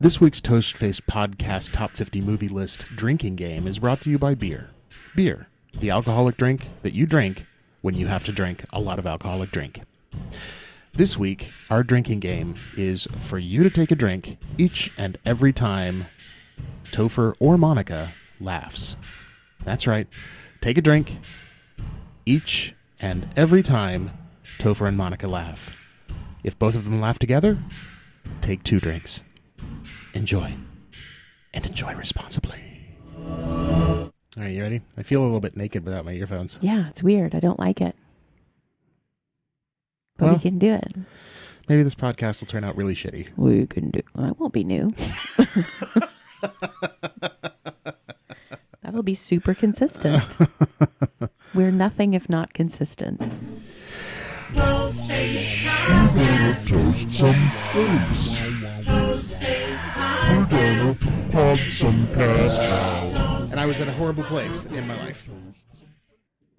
This week's Toastface podcast top 50 movie list drinking game is brought to you by beer. Beer, the alcoholic drink that you drink when you have to drink a lot of alcoholic drink. This week, our drinking game is for you to take a drink each and every time Topher or Monica laughs. That's right. Take a drink each and every time Topher and Monica laugh. If both of them laugh together, take 2 drinks. Enjoy. And enjoy responsibly. All right, you ready? I feel a little bit naked without my earphones. Yeah, it's weird. I don't like it. But we can do it. Maybe this podcast will turn out really shitty. We can do it. Well, it won't be new. That'll be super consistent. We're nothing if not consistent. Toast some face. We're gonna pop some cash. And I was at a horrible place in my life.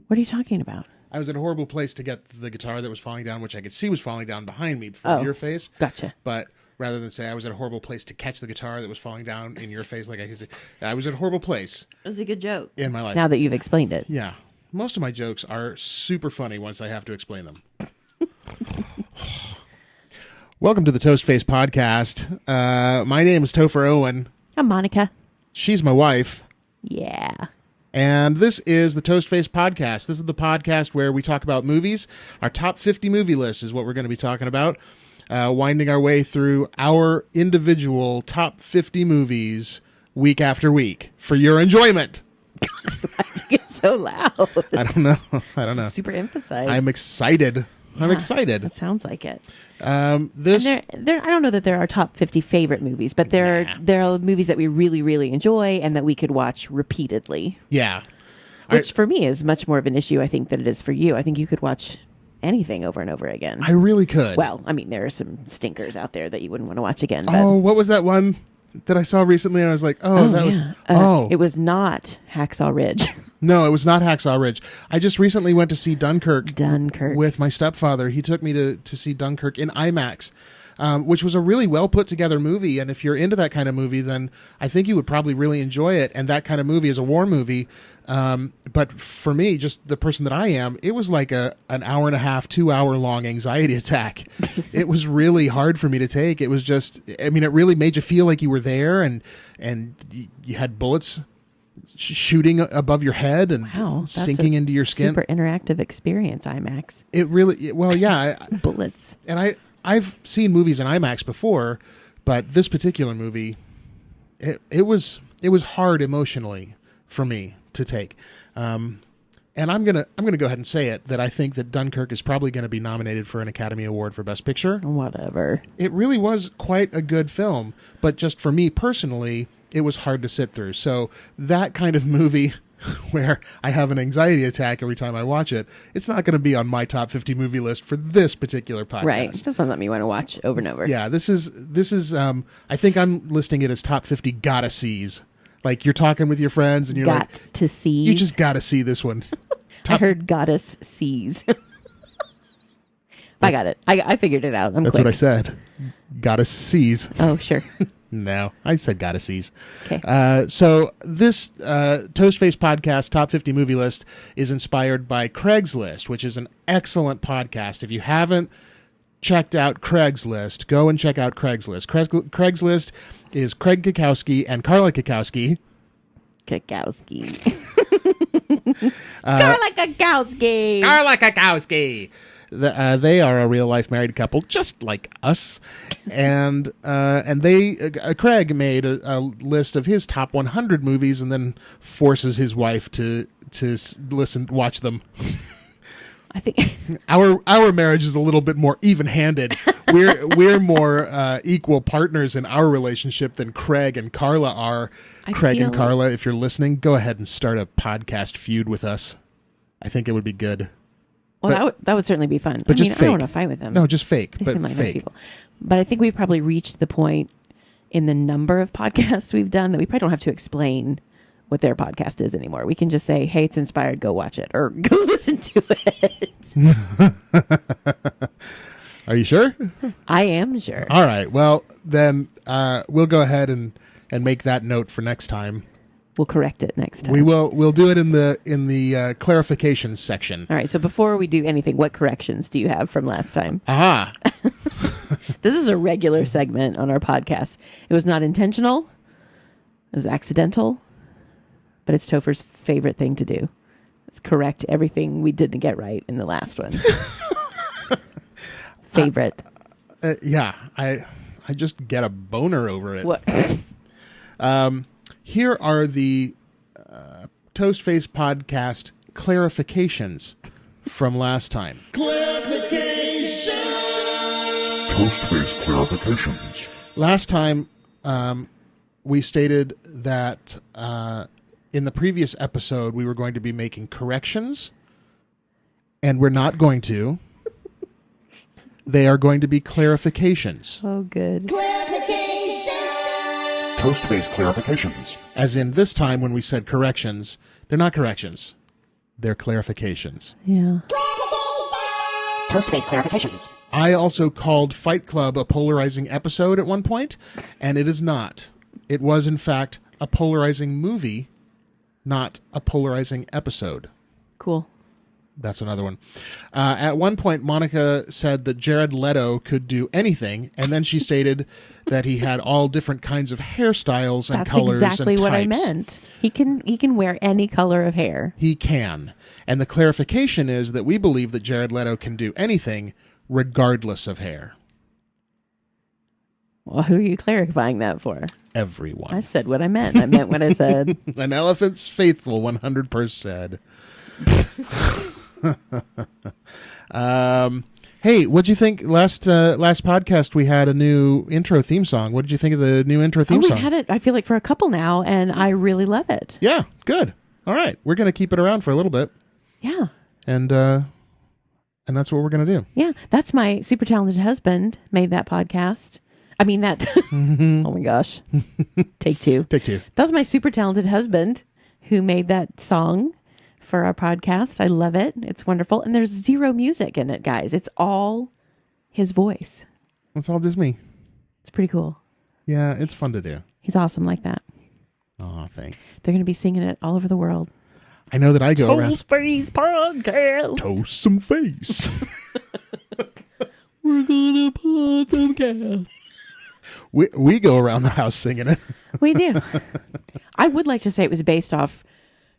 What are you talking about? I was at a horrible place to get the guitar that was falling down, which I could see was falling down behind me from your face. Gotcha. But rather than say I was at a horrible place to catch the guitar that was falling down in your face, like I could say, I was at a horrible place. It was a good joke. In my life. Now that you've explained it. Yeah. Most of my jokes are super funny once I have to explain them. Welcome to the Toastface podcast. My name is Topher Owen. I'm Monica. She's my wife. Yeah. And this is the Toastface podcast. This is the podcast where we talk about movies. Our top 50 movie list is what we're going to be talking about. Winding our way through our individual top 50 movies week after week for your enjoyment. Why'd you get so loud? I don't know. Super emphasized. I'm excited. I'm excited. That sounds like it. This I don't know that there are top 50 favorite movies, but there are movies that we really, really enjoy and that we could watch repeatedly. Yeah. Which for me is much more of an issue, I think, than it is for you. I think you could watch anything over and over again. I really could. Well, I mean, there are some stinkers out there that you wouldn't want to watch again. But... Oh, what was that one that I saw recently? And I was like, It was not Hacksaw Ridge. No, it was not Hacksaw Ridge. I just recently went to see Dunkirk. With my stepfather. He took me to see Dunkirk in IMAX, which was a really well put together movie. And if you're into that kind of movie, then I think you would probably really enjoy it. And that kind of movie is a war movie. But for me, just the person that I am, it was like an hour and a half, 2 hour long anxiety attack. It was really hard for me to take. It was just, I mean, it really made you feel like you were there and you had bullets shooting above your head and sinking into your skin. Super interactive experience, IMAX. It really, well, yeah. Bullets. And I've seen movies in IMAX before, but this particular movie, it was hard emotionally for me to take. And I'm gonna go ahead and say it that I think that Dunkirk is probably going to be nominated for an Academy Award for Best Picture. Whatever. It really was quite a good film, but just for me personally, it was hard to sit through. So that kind of movie where I have an anxiety attack every time I watch it, it's not going to be on my top 50 movie list for this particular podcast. Right. This is something you want to watch over and over. Yeah, this is I think I'm listing it as top 50 gotta sees. Like you're talking with your friends and you're to see. You just gotta see this one. I heard goddess sees. I got it. I figured it out. That's quick. what I said. Gotta sees. Oh, sure. No, I said gotta sees. Okay. So this Toastface podcast top 50 movie list is inspired by Craigslist, which is an excellent podcast. If you haven't checked out Craigslist, go and check out Craigslist. Craigslist is Craig Kikowski and Carla Kikowski. Carla Kikowski. Carla Kikowski. They are a real life married couple, just like us, and they Craig made a list of his top 100 movies, and then forces his wife to watch them. I think our marriage is a little bit more even-handed. We're more equal partners in our relationship than Craig and Carla are. Craig and Carla, if you're listening, go ahead and start a podcast feud with us. I think it would be good. Well, that would certainly be fun. But just fake. I don't want to fight with them. No, just fake. They but seem like fake. nice people. But I think we've probably reached the point in the number of podcasts we've done that we probably don't have to explain what their podcast is anymore. We can just say, hey, it's inspired, go watch it, or go listen to it. Are you sure? I am sure. All right. Well, then we'll go ahead and make that note for next time. We'll correct it next time. We'll do it in the clarifications section. All right. So before we do anything, what corrections do you have from last time? Aha. This is a regular segment on our podcast. It was not intentional. It was accidental. But it's Topher's favorite thing to do. It's correct everything we didn't get right in the last one. Favorite. Yeah. I just get a boner over it. What? Here are the Toastface podcast clarifications from last time. Toastface clarifications. Last time, we stated that in the previous episode we were going to be making corrections, and we're not going to. They are going to be clarifications. Oh, good. Toastface clarifications. As in this time when we said corrections, they're not corrections. They're clarifications. Yeah. Toastface clarifications. I also called Fight Club a polarizing episode at one point, and it is not. It was, in fact, a polarizing movie, not a polarizing episode. Cool. That's another one. At one point, Monica said that Jared Leto could do anything, and then she stated that he had all different kinds of hairstyles and That's colors exactly and what I types. meant. He can wear any color of hair. He can. And the clarification is that we believe that Jared Leto can do anything regardless of hair. Well, who are you clarifying that for? Everyone. I said what I meant. I meant what I said. An elephant's faithful 100%. Hey, what'd you think last podcast we had a new intro theme song? What did you think of the new intro theme We song? had it, I feel like, for a couple now, and I really love it. Yeah, good. All right. We're going to keep it around for a little bit. Yeah. And that's what we're going to do. Yeah. That's my super talented husband made that podcast. I mean, that. Oh my gosh. Take two. Take two. That was my super talented husband who made that song for our podcast. I love it. It's wonderful. And there's zero music in it, guys. It's all his voice. It's all just me. It's pretty cool. Yeah, it's fun to do. He's awesome like that. Oh, thanks. They're going to be singing it all over the world. I know that I go around. Toastface podcast. Toast some face. We're going to put some gas. We go around the house singing it. We do. I would like to say it was based off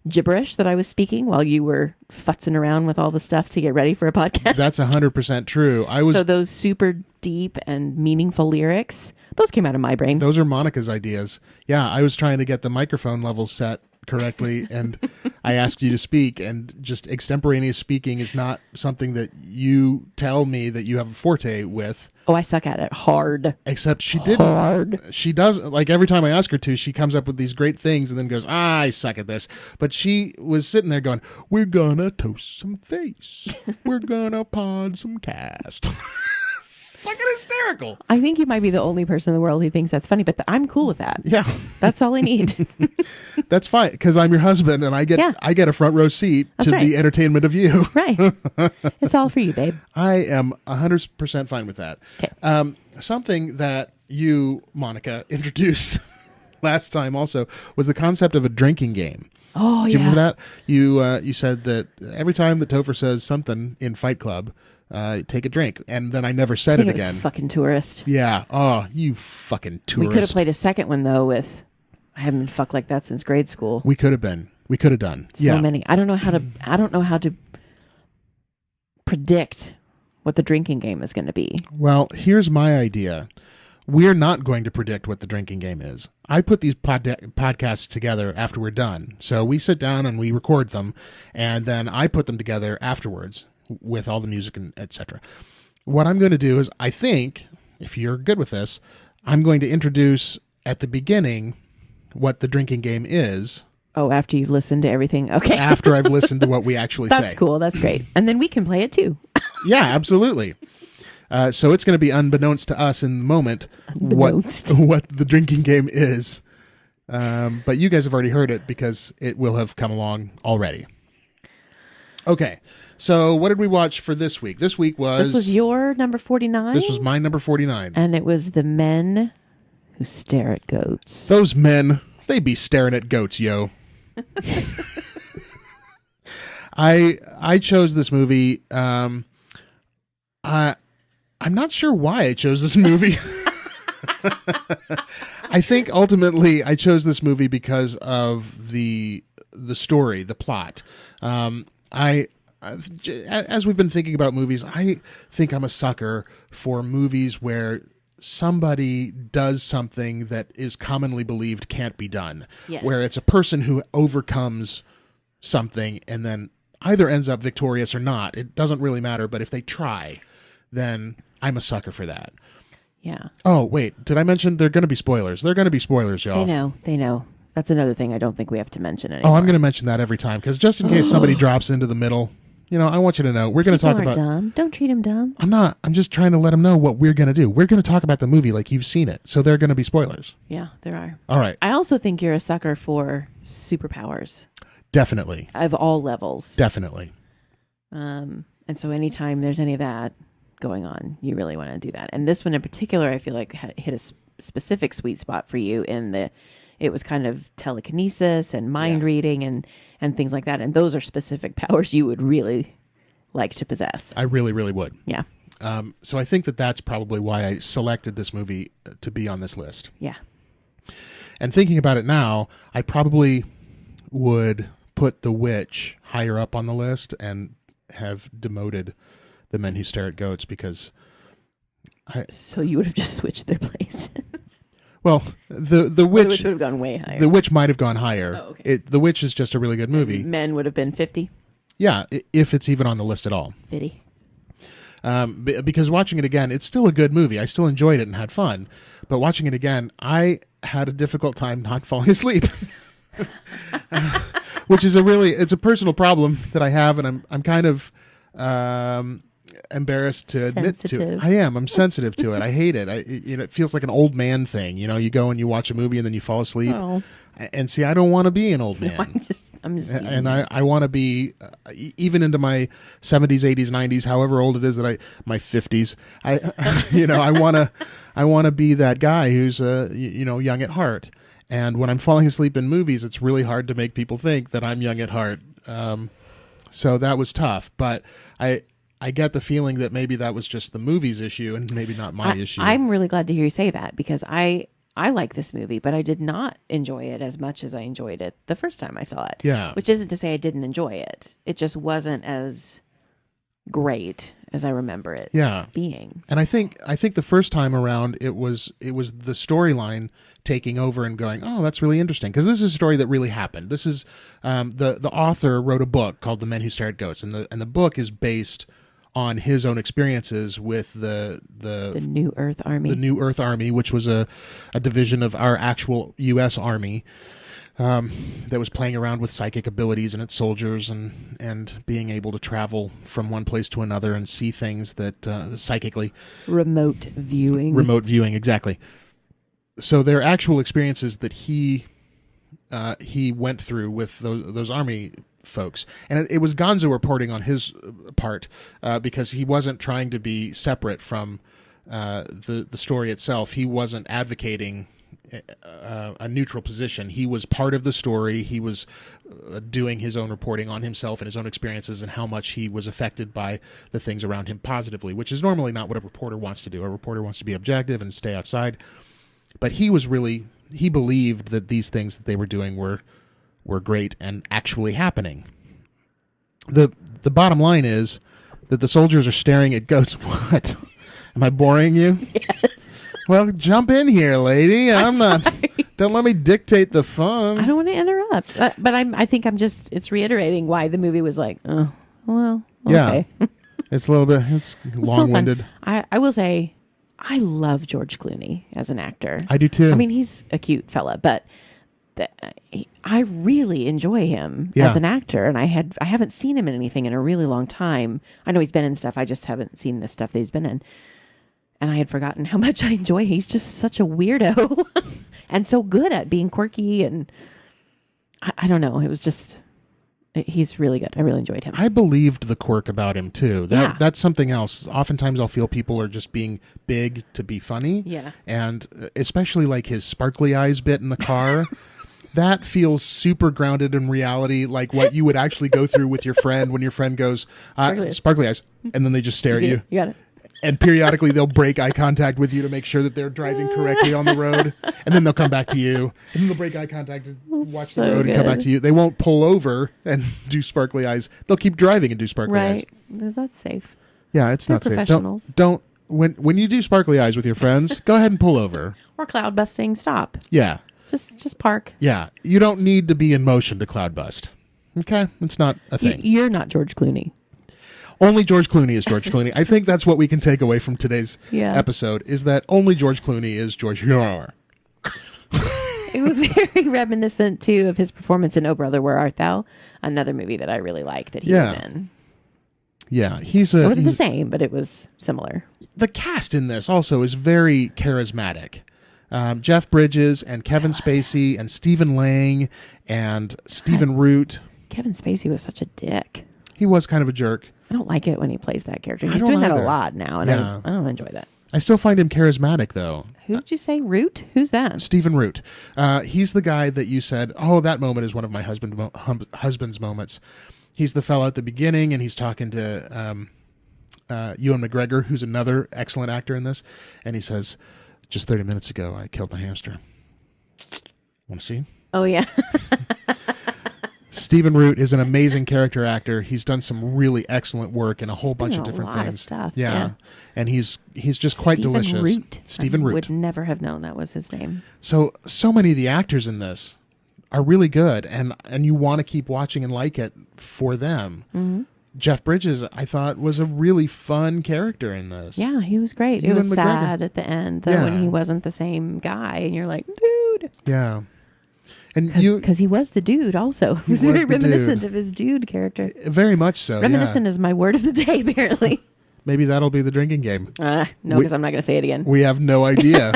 gibberish that I was speaking while you were futzing around with all the stuff to get ready for a podcast. That's 100% true. So those super deep and meaningful lyrics, those came out of my brain. Those are Monica's ideas. Yeah, I was trying to get the microphone levels set correctly, and I asked you to speak, and just extemporaneous speaking is not something that you tell me that you have a forte with. Oh, I suck at it hard. Except she did. Hard. She does, like, every time I ask her to, she comes up with these great things and then goes, I suck at this. But she was sitting there going, we're gonna toast some face. We're gonna pod some cast. Fucking hysterical. I think you might be the only person in the world who thinks that's funny, but I'm cool with that. Yeah. That's all I need. That's fine, because I'm your husband, and I get a front row seat That's to right. the entertainment of you. Right. It's all for you, babe. I am 100% fine with that. Okay. Something that you, Monica, introduced last time also was the concept of a drinking game. Oh, Do you yeah. remember that? You said that every time that Topher says something in Fight Club, take a drink, and then I never said I it think it was again. fucking tourist. Yeah. Oh, you fucking We tourist. could have played a second one, though, with I haven't been fucked like that since grade school. We could have been. We could have done. So many. I don't know how to predict what the drinking game is going to be. Well, here's my idea. We're not going to predict what the drinking game is. I put these podcasts together after we're done. So we sit down and we record them, and then I put them together afterwards with all the music and etc. What I'm going to do is, I think, if you're good with this, I'm going to introduce at the beginning what the drinking game is. Oh, after you've listened to everything. Okay. After I've listened to what we actually say. That's cool. That's great. And then we can play it too. Yeah, absolutely. So it's going to be unbeknownst to us in the moment Unbeknownst. what the drinking game is. But you guys have already heard it because it will have come along already. Okay. So what did we watch for this week? This week was... This was your number 49? This was my number 49. And it was The Men Who Stare at Goats. Those men, they be staring at goats, yo. I chose this movie. I'm not sure why I chose this movie. I think ultimately I chose this movie because of the story, the plot. As we've been thinking about movies, I think I'm a sucker for movies where somebody does something that is commonly believed can't be done. Yes. Where it's a person who overcomes something and then either ends up victorious or not. It doesn't really matter, but if they try, then I'm a sucker for that. Yeah. Oh, wait. Did I mention there are going to be spoilers? There are going to be spoilers, y'all. They know. That's another thing I don't think we have to mention anymore. Oh, I'm going to mention that every time because just in case somebody drops into the middle, I want you to know we're going to talk about. Dumb. Don't treat him dumb. I'm not. I'm just trying to let them know what we're going to do. We're going to talk about the movie like you've seen it, so there are going to be spoilers. Yeah, there are. All right. I also think you're a sucker for superpowers Definitely. of all levels. Definitely. And so anytime there's any of that going on, you really want to do that. And this one in particular, I feel like hit a specific sweet spot for you it was kind of telekinesis and mind reading and things like that. And those are specific powers you would really like to possess. I really, really would. Yeah. So I think that's probably why I selected this movie to be on this list. Yeah. And thinking about it now, I probably would put The Witch higher up on the list and have demoted The Men Who Stare at Goats because So you would have just switched their place. Well, the Witch would have gone way higher. The Witch might have gone higher. Oh, okay. The Witch is just a really good movie. Men would have been 50. Yeah, if it's even on the list at all. 50. Because watching it again, it's still a good movie. I still enjoyed it and had fun. But watching it again, I had a difficult time not falling asleep. Which is it's a personal problem that I have, and I'm kind of embarrassed to admit to it. I am. I'm sensitive to it. I hate it. It feels like an old man thing. You go and you watch a movie and then you fall asleep. Oh. And see, I don't want to be an old man. No, I'm just and I want to be even into my 70s, 80s, 90s, however old it is my 50s. I want to be that guy who's young at heart. And when I'm falling asleep in movies, it's really hard to make people think that I'm young at heart. So that was tough, but I get the feeling that maybe that was just the movie's issue and maybe not my issue. I'm really glad to hear you say that because I like this movie, but I did not enjoy it as much as I enjoyed it the first time I saw it. Yeah. Which isn't to say I didn't enjoy it. It just wasn't as great as I remember it being. And I think the first time around it was the storyline taking over and going, oh, that's really interesting. Because this is a story that really happened. This is the author wrote a book called The Men Who Stare at Goats, and the book is based on his own experiences with the New Earth Army. The New Earth Army, which was a division of our actual U.S. Army that was playing around with psychic abilities and its soldiers and being able to travel from one place to another and see things that psychically. Remote viewing, exactly. So they're actual experiences that he went through with those army folks, and it was Gonzo reporting on his part because he wasn't trying to be separate from the story itself. He wasn't advocating a neutral position. He was part of the story. He was doing his own reporting on himself and his own experiences and how much he was affected by the things around him positively, which is normally not what a reporter wants to do. A reporter wants to be objective and stay outside. But he believed that these things that they were doing were great and actually happening. The bottom line is that the soldiers are staring at goats. What? Am I boring you? Yes. Well, jump in here, lady. I'm not. Don't let me dictate the fun. I don't want to interrupt, but I think it's reiterating why the movie was like, oh, well, okay. Yeah, it's a little bit. It's long-winded. I will say, I love George Clooney as an actor. I do too. I mean, he's a cute fella, but I really enjoy him as an actor, and I haven't seen him in anything in a really long time. I know he's been in stuff. I just haven't seen the stuff that he's been in. And I had forgotten how much I enjoy. He's just such a weirdo and so good at being quirky. And I don't know. It was just, He's really good. I really enjoyed him. I believed the quirk about him too. Yeah. That's something else. Oftentimes I'll feel people are just being big to be funny. Yeah. And especially like his sparkly eyes bit in the car. That feels super grounded in reality, like what you would actually go through with your friend when your friend goes, sparkly eyes, and then they just stare at you. You got it. And periodically they'll break eye contact with you to make sure that they're driving correctly on the road. And then they'll come back to you. And then they'll break eye contact and watch the so road and come back good. to you. They won't pull over and do sparkly eyes. They'll keep driving and do sparkly eyes. Right. Is that safe? Yeah, it's They're not safe. professionals. Don't when you do sparkly eyes with your friends, go ahead and pull over. Or cloud busting, stop. Yeah. Just park. Yeah. You don't need to be in motion to cloud bust. Okay? It's not a thing. You're not George Clooney. Only George Clooney is George Clooney. I think that's what we can take away from today's episode, is that only George Clooney is George Clooney. It was very reminiscent, too, of his performance in Oh Brother, Where Art Thou? Another movie that I really liked that he was in. Yeah, It wasn't the he's same, but it was similar. the cast in this also is very charismatic. Jeff Bridges and Kevin Spacey and Stephen Lang and Stephen Root. Kevin Spacey was such a dick. He was kind of a jerk. I don't like it when he plays that character. I He's don't doing that either. a lot now, and Yeah. I don't enjoy that. I still find him charismatic, though. Who did you say? Root? Who's that? Stephen Root. He's the guy that you said, oh, that moment is one of my husband's moments. He's the fella at the beginning, and he's talking to Ewan McGregor, who's another excellent actor in this. And he says, just 30 minutes ago, I killed my hamster. Want to see? Oh, yeah. Stephen Root is an amazing character actor. He's done some really excellent work in a whole bunch been of a different lot of things. stuff, Yeah. yeah. And he's just quite Stephen delicious. Root. Stephen I Root. would never have known that was his name. So many of the actors in this are really good, and you want to keep watching and like it for them. Mm-hmm. Jeff Bridges, I thought, was a really fun character in this. Yeah, he was great. It Ewan was McGregor. sad at the end, though, when Yeah. he wasn't the same guy, and you're like, dude. Yeah. And Because he was the dude also. He was was very the reminiscent dude. of his dude character. very much so. Reminiscent Yeah. is my word of the day, apparently. Maybe that'll be the drinking game. No, We- because I'm not going to say it again. We have no idea.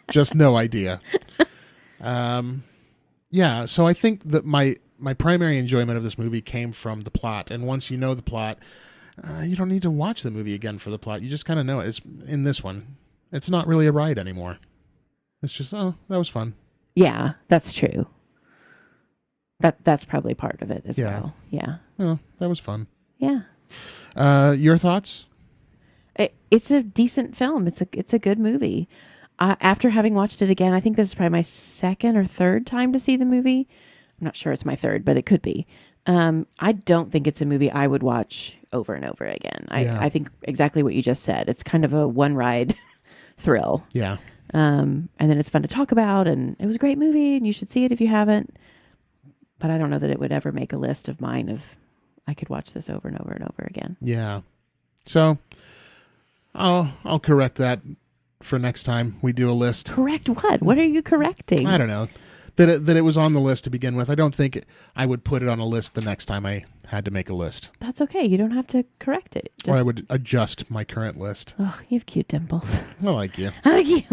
Just no idea. Yeah, so I think that my primary enjoyment of this movie came from the plot. And once you know the plot, you don't need to watch the movie again for the plot. You just kind of know it. It's, in this one, it's not really a ride anymore. It's just, oh, that was fun. Yeah, that's true. That's probably part of it as Yeah. well. Yeah. Oh, that was fun. Yeah. Your thoughts? It's a decent film. It's a good movie. After having watched it again, I think this is probably my second or third time to see the movie. I'm not sure it's my third, but it could be. I don't think it's a movie I would watch over and over again. I think exactly what you just said. It's kind of a one ride thrill. Yeah. And then it's fun to talk about, and it was a great movie, and you should see it if you haven't. But I don't know that it would ever make a list of mine of I could watch this over and over and over again. Yeah. So I'll correct that for next time we do a list. Correct what? What are you correcting? I don't know. That it was on the list to begin with. I don't think I would put it on a list the next time I had to make a list. That's okay. You don't have to correct it. Or I would adjust my current list. Oh, you have cute dimples. I like you. I like you.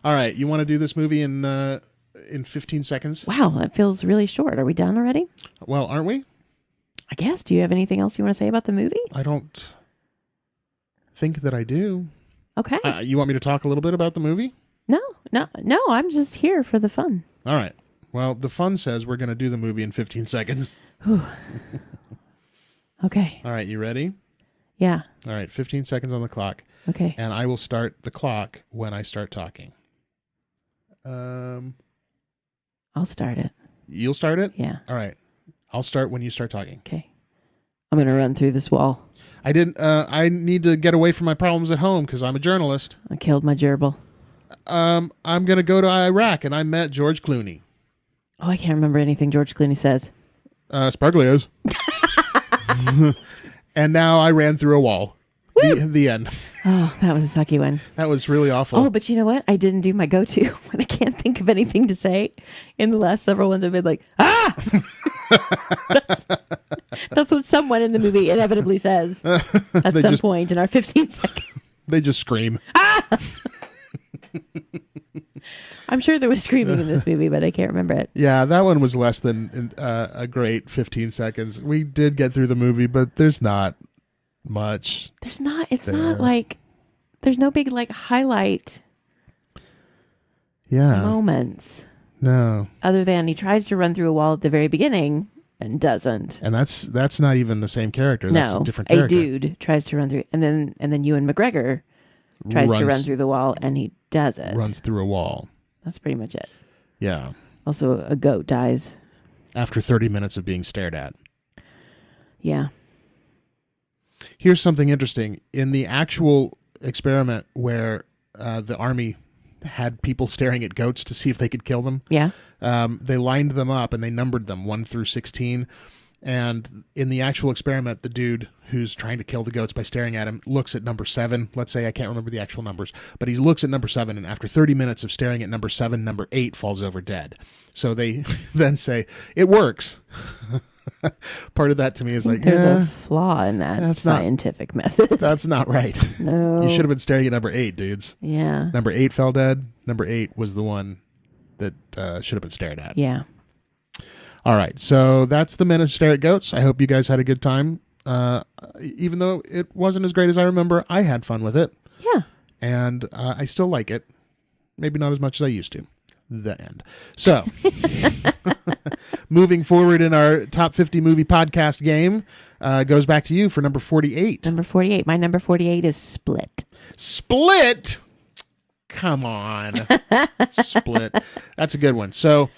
All right. You want to do this movie in 15 seconds? Wow, that feels really short. Are we done already? Well, aren't we? I guess. Do you have anything else you want to say about the movie? I don't think that I do. Okay. You want me to talk a little bit about the movie? No. I'm just here for the fun. All right. Well, the fun says we're going to do the movie in 15 seconds. Okay. All right. You ready? Yeah. All right. 15 seconds on the clock. Okay. And I will start the clock when I start talking. I'll start it. You'll start it? Yeah. All right. I'll start when you start talking. Okay. I'm going to run through this wall. I need to get away from my problems at home because I'm a journalist. I killed my gerbil. I'm going to go to Iraq and I met George Clooney. Oh, I can't remember anything George Clooney says. Sparklios. And now I ran through a wall. The end. Oh, that was a sucky one. That was really awful. Oh, but you know what? I didn't do my go-to when I can't think of anything to say. In the last several ones, I've been like, ah! that's what someone in the movie inevitably says at some point in our 15 seconds. They just scream. I'm sure there was screaming in this movie, but I can't remember it. Yeah, that one was less than a great 15 seconds. We did get through the movie, but there's not much. There's not. It's there. not like there's no big like highlight Yeah. moments No. other than he tries to run through a wall at the very beginning and doesn't. And that's not even the same character. That's No, a different character. dude tries to run through, and then Ewan McGregor tries to run through the wall, and he doesn't. Runs through a wall. That's pretty much it. Yeah. Also, a goat dies. After 30 minutes of being stared at. Yeah. Here's something interesting. In the actual experiment where the army had people staring at goats to see if they could kill them, Yeah. they lined them up and they numbered them 1 through 16. And in the actual experiment, the dude who's trying to kill the goats by staring at him looks at number 7. Let's say, I can't remember the actual numbers, but he looks at number 7, and after 30 minutes of staring at number 7, number 8 falls over dead. So they then say, it works. Part of that to me is like, There's a flaw in that scientific method. That's not right. No. You should have been staring at number 8, dudes. Yeah. Number 8 fell dead. Number 8 was the one that should have been stared at. Yeah. All right. So that's the Men Who Stare at Goats. I hope you guys had a good time. Even though it wasn't as great as I remember, I had fun with it. Yeah. And I still like it. Maybe not as much as I used to. The end. So, moving forward in our top 50 movie podcast game, goes back to you for number 48. Number 48. My number 48 is Split. Split? Come on. Split. That's a good one. So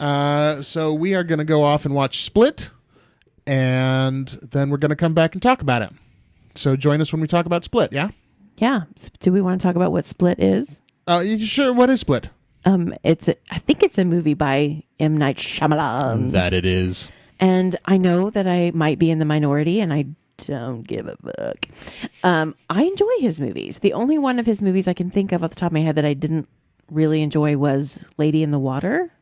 we are going to go off and watch Split, and then we're going to come back and talk about it. So join us when we talk about Split, yeah? Yeah. Do we want to talk about what Split is? Sure. What is Split? I think it's a movie by M. Night Shyamalan. That it is. And I know that I might be in the minority, and I don't give a fuck. I enjoy his movies. The only one of his movies I can think of off the top of my head that I didn't really enjoy was Lady in the Water.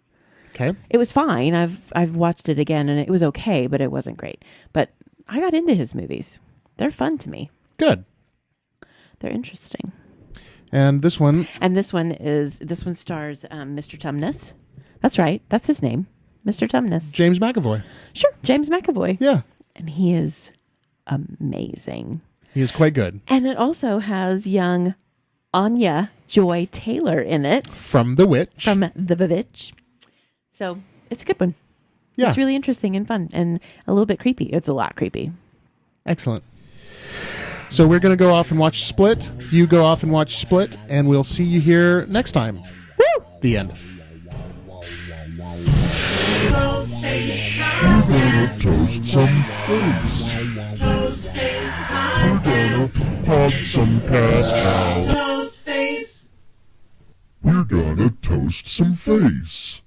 Okay. It was fine. I've watched it again, and it was okay, but it wasn't great. But I got into his movies. They're fun to me. Good. They're interesting. And this one stars Mr. Tumnus. That's right. That's his name. Mr. Tumnus. James McAvoy. Sure. James McAvoy. Yeah. And he is amazing. He is quite good. And it also has young Anya Joy Taylor in it. From The Witch. From The Witch. So it's a good one. Yeah. It's really interesting and fun and a little bit creepy. It's a lot creepy. Excellent. So we're going to go off and watch Split. You go off and watch Split, and we'll see you here next time. Woo! The end. We're gonna toast some face. We're gonna pop some cash out. We're gonna toast some face.